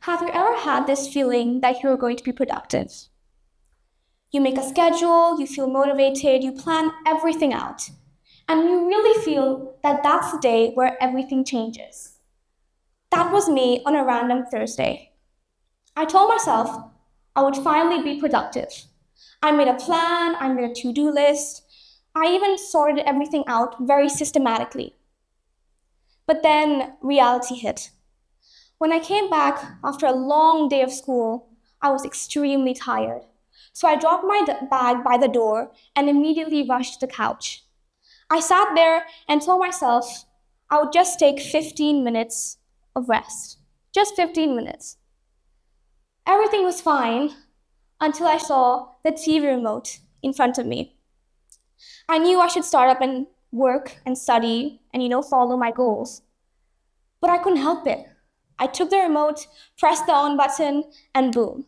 Have you ever had this feeling that you're going to be productive? You make a schedule, you feel motivated, you plan everything out, and you really feel that that's the day where everything changes. That was me on a random Thursday. I told myself I would finally be productive. I made a plan, I made a to-do list, I even sorted everything out very systematically. But then reality hit. When I came back after a long day of school, I was extremely tired. So I dropped my bag by the door and immediately rushed to the couch. I sat there and told myself I would just take 15 minutes of rest. Just 15 minutes. Everything was fine until I saw the TV remote in front of me. I knew I should start up and work and study and follow my goals. But I couldn't help it. I took the remote, pressed the on button, and boom.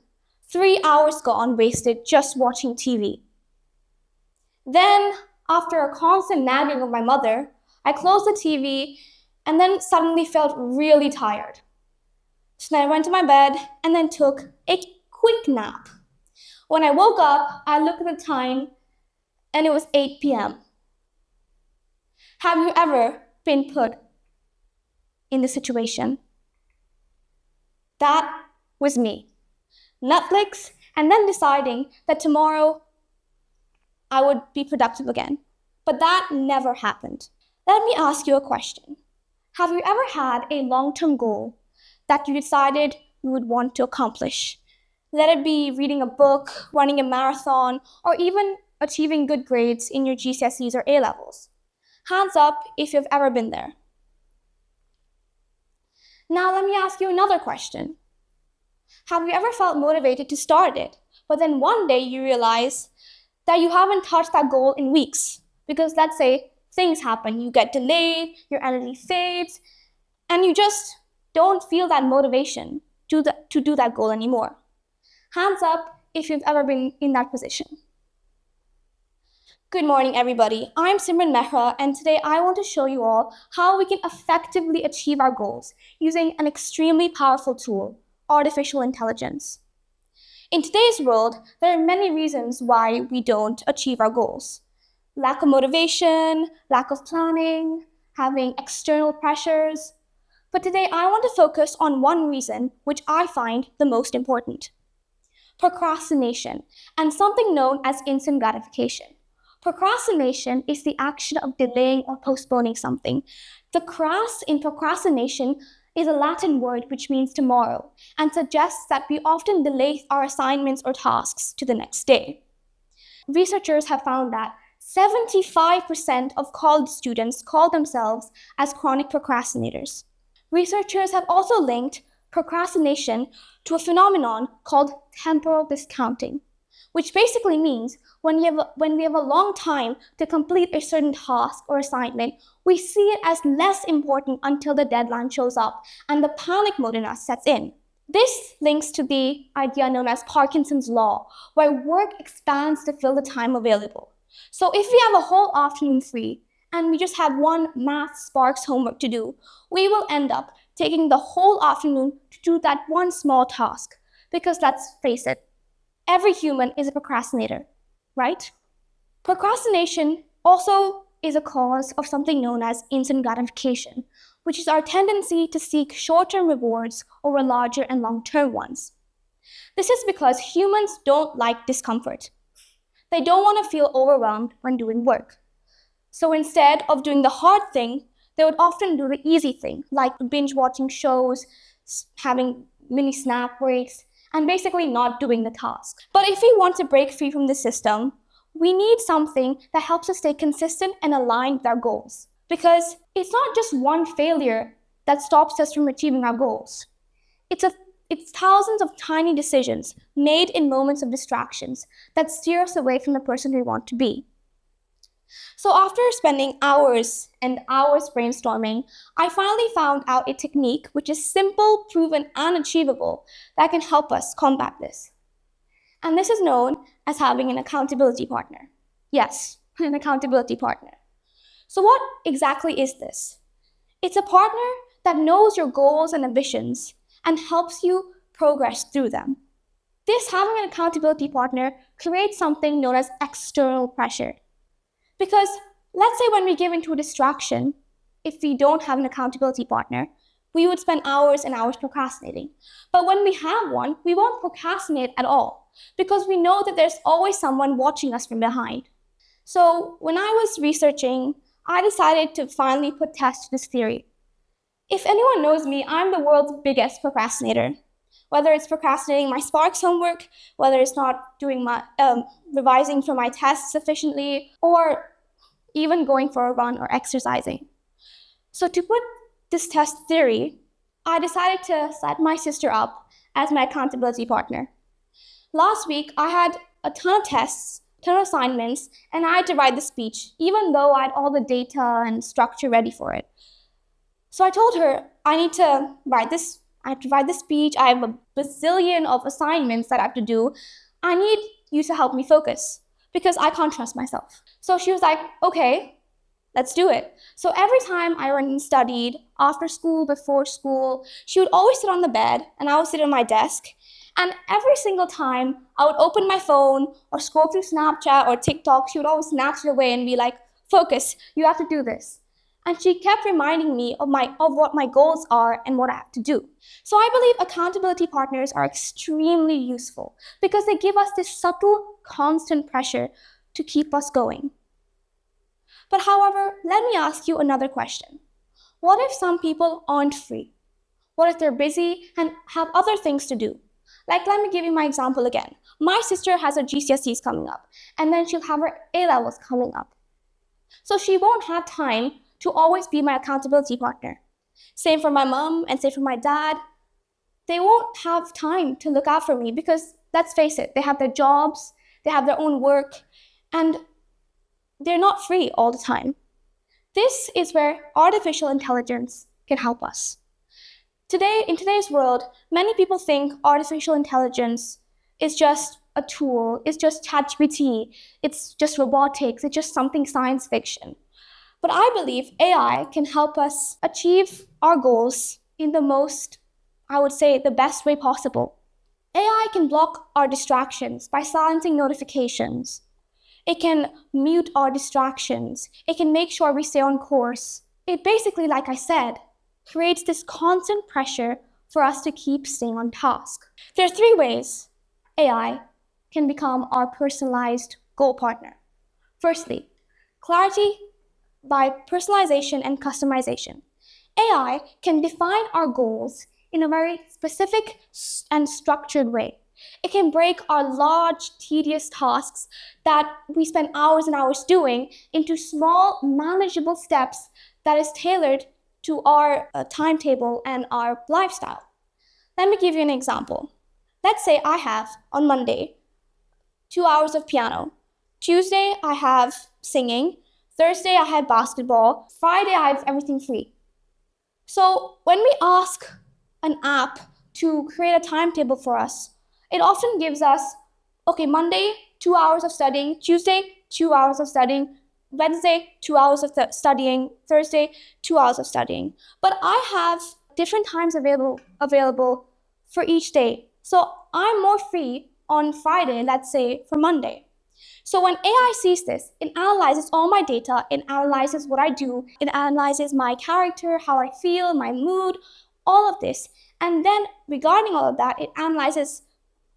3 hours gone wasted just watching TV. Then, after a constant nagging of my mother, I closed the TV and then suddenly felt really tired. So then I went to my bed and then took a quick nap. When I woke up, I looked at the time and it was 8 p.m. Have you ever been put in this situation? That was me. Netflix, and then deciding that tomorrow I would be productive again. But that never happened. Let me ask you a question. Have you ever had a long-term goal that you decided you would want to accomplish? Let it be reading a book, running a marathon, or even achieving good grades in your GCSEs or A-levels. Hands up if you've ever been there. Now let me ask you another question. Have you ever felt motivated to start it, but then one day you realize that you haven't touched that goal in weeks? Because let's say things happen, you get delayed, your energy fades, and you just don't feel that motivation to do that goal anymore. Hands up if you've ever been in that position. Good morning, everybody. I'm Simran Mehra, and today I want to show you all how we can effectively achieve our goals using an extremely powerful tool, artificial intelligence. In today's world, there are many reasons why we don't achieve our goals. Lack of motivation, lack of planning, having external pressures. But today I want to focus on one reason which I find the most important. Procrastination, and something known as instant gratification. Procrastination is the action of delaying or postponing something. The cras in procrastination is a Latin word which means tomorrow and suggests that we often delay our assignments or tasks to the next day. Researchers have found that 75% of college students call themselves as chronic procrastinators. Researchers have also linked procrastination to a phenomenon called temporal discounting, which basically means when we have a long time to complete a certain task or assignment, we see it as less important until the deadline shows up and the panic mode in us sets in. This links to the idea known as Parkinson's law, where work expands to fill the time available. So if we have a whole afternoon free and we just have one math sparks homework to do, we will end up taking the whole afternoon to do that one small task. Because let's face it, every human is a procrastinator, right? Procrastination also is a cause of something known as instant gratification, which is our tendency to seek short-term rewards over larger and long-term ones. This is because humans don't like discomfort. They don't want to feel overwhelmed when doing work. So instead of doing the hard thing, they would often do the easy thing, like binge watching shows, having mini snack breaks, and basically not doing the task. But if we want to break free from the system, we need something that helps us stay consistent and aligned with our goals. Because it's not just one failure that stops us from achieving our goals. It's thousands of tiny decisions made in moments of distractions that steer us away from the person we want to be. So after spending hours and hours brainstorming, I finally found out a technique which is simple, proven, and achievable that can help us combat this. And this is known as having an accountability partner. Yes, an accountability partner. So what exactly is this? It's a partner that knows your goals and ambitions and helps you progress through them. This having an accountability partner creates something known as external pressure. Because let's say when we give into a distraction, if we don't have an accountability partner, we would spend hours and hours procrastinating. But when we have one, we won't procrastinate at all because we know that there's always someone watching us from behind. So when I was researching, I decided to finally put test to this theory. If anyone knows me, I'm the world's biggest procrastinator. Whether it's procrastinating my Sparks homework, whether it's not doing my revising for my tests sufficiently, or even going for a run or exercising. So to put this test theory, I decided to set my sister up as my accountability partner. Last week, I had a ton of tests, ton of assignments, and I had to write the speech, even though I had all the data and structure ready for it. So I told her, I have to write the speech, I have a bazillion of assignments that I have to do. I need you to help me focus because I can't trust myself. So she was like, okay, let's do it. So every time I went and studied, after school, before school, she would always sit on the bed and I would sit on my desk. And every single time I would open my phone or scroll through Snapchat or TikTok, she would always snatch it away and be like, focus, you have to do this. And she kept reminding me of what my goals are and what I have to do. So I believe accountability partners are extremely useful because they give us this subtle, constant pressure to keep us going. But however, let me ask you another question. What if some people aren't free? What if they're busy and have other things to do? Like, let me give you my example again. My sister has her GCSEs coming up, and then she'll have her A-levels coming up. So she won't have time to always be my accountability partner. Same for my mom and same for my dad. They won't have time to look out for me because, let's face it, they have their jobs, they have their own work, and they're not free all the time. This is where artificial intelligence can help us. Today, in today's world, many people think artificial intelligence is just a tool, it's just ChatGPT, it's just robotics, it's just something science fiction. But I believe AI can help us achieve our goals in the best way possible. AI can block our distractions by silencing notifications. It can mute our distractions. It can make sure we stay on course. It basically, like I said, creates this constant pressure for us to keep staying on task. There are 3 ways AI can become our personalized goal partner. Firstly, clarity by personalization and customization. AI can define our goals in a very specific and structured way. It can break our large, tedious tasks that we spend hours and hours doing into small, manageable steps that is tailored to our timetable and our lifestyle. Let me give you an example. Let's say I have, on Monday, 2 hours of piano. Tuesday, I have singing. Thursday, I have basketball. Friday, I have everything free. So when we ask an app to create a timetable for us, it often gives us, okay, Monday, 2 hours of studying. Tuesday, 2 hours of studying. Wednesday, 2 hours of studying. Thursday, 2 hours of studying. But I have different times available for each day. So I'm more free on Friday, let's say, for Monday. So when AI sees this, it analyzes all my data, it analyzes what I do, it analyzes my character, how I feel, my mood, all of this. And then regarding all of that, it analyzes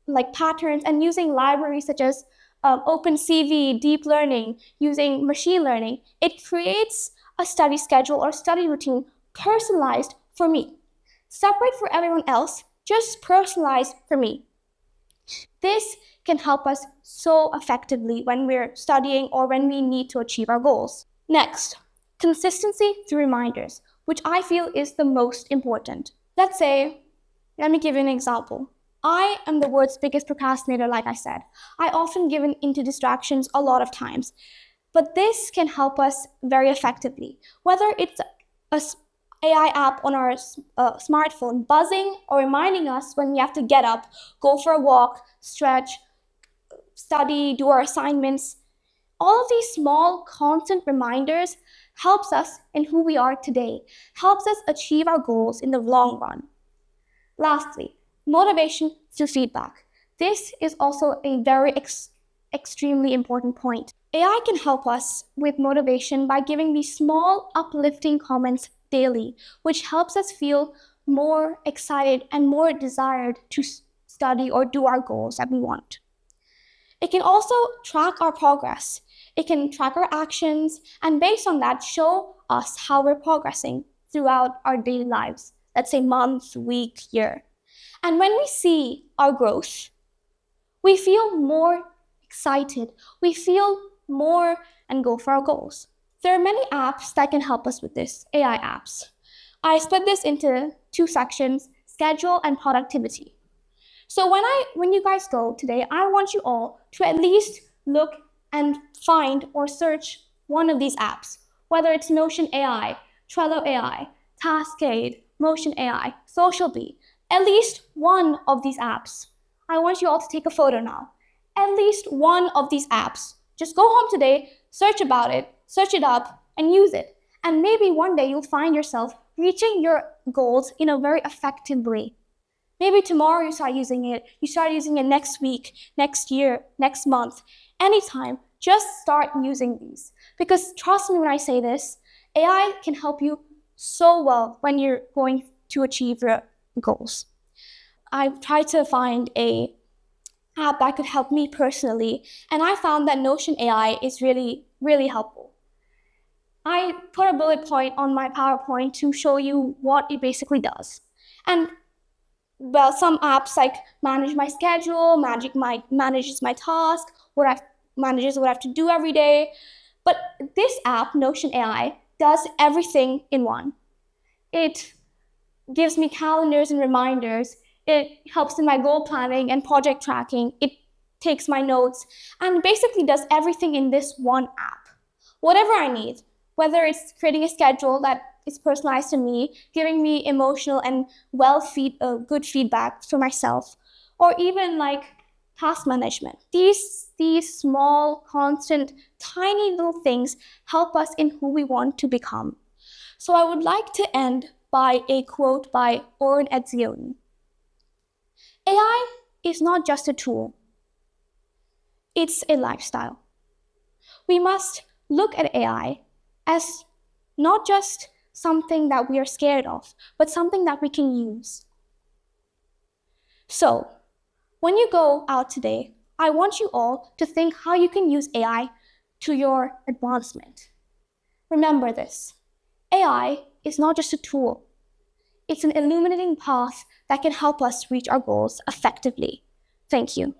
like patterns and using libraries such as OpenCV, deep learning, using machine learning, it creates a study schedule or study routine personalized for me. Separate for everyone else, just personalized for me. This can help us so effectively when we're studying or when we need to achieve our goals. Next, consistency through reminders, which I feel is the most important. Let me give you an example. I am the world's biggest procrastinator, like I said. I often give into distractions a lot of times, but this can help us very effectively. Whether it's a AI app on our smartphone buzzing or reminding us when we have to get up, go for a walk, stretch, study, do our assignments. All of these small, constant reminders helps us in who we are today, helps us achieve our goals in the long run. Lastly, Motivation through feedback. This is also a very extremely important point. AI can help us with motivation by giving these small uplifting comments daily, which helps us feel more excited and more desired to study or do our goals that we want. It can also track our progress. It can track our actions and based on that show us how we're progressing throughout our daily lives, let's say month, week, year. And when we see our growth, we feel more excited, we feel more and go for our goals. There are many apps that can help us with this, AI apps. I split this into two sections, schedule and productivity. So when you guys go today, I want you all to at least look and find or search one of these apps, whether it's Notion AI, Trello AI, Taskade, Motion AI, SocialBee, at least one of these apps. I want you all to take a photo now. At least one of these apps. Just go home today, search about it, search it up, and use it. And maybe one day you'll find yourself reaching your goals in a very effective way. Maybe tomorrow you start using it next week, next year, next month, anytime. Just start using these. Because trust me when I say this, AI can help you so well when you're going to achieve your goals. I've tried to find a app that could help me personally, and I found that Notion AI is really, really helpful. I put a bullet point on my PowerPoint to show you what it basically does. And well, some apps like manage my schedule, manages my task, manages what I have to do every day. But this app, Notion AI, does everything in one. It gives me calendars and reminders. It helps in my goal planning and project tracking. It takes my notes and basically does everything in this one app. Whatever I need, whether it's creating a schedule that is personalized to me, giving me emotional and good feedback for myself, or even like task management. These small, constant, tiny little things help us in who we want to become. So I would like to end by a quote by Oren Etzioni. AI is not just a tool, it's a lifestyle. We must look at AI as not just something that we are scared of, but something that we can use. So, when you go out today, I want you all to think how you can use AI to your advancement. Remember this, AI is not just a tool. It's an illuminating path that can help us reach our goals effectively. Thank you.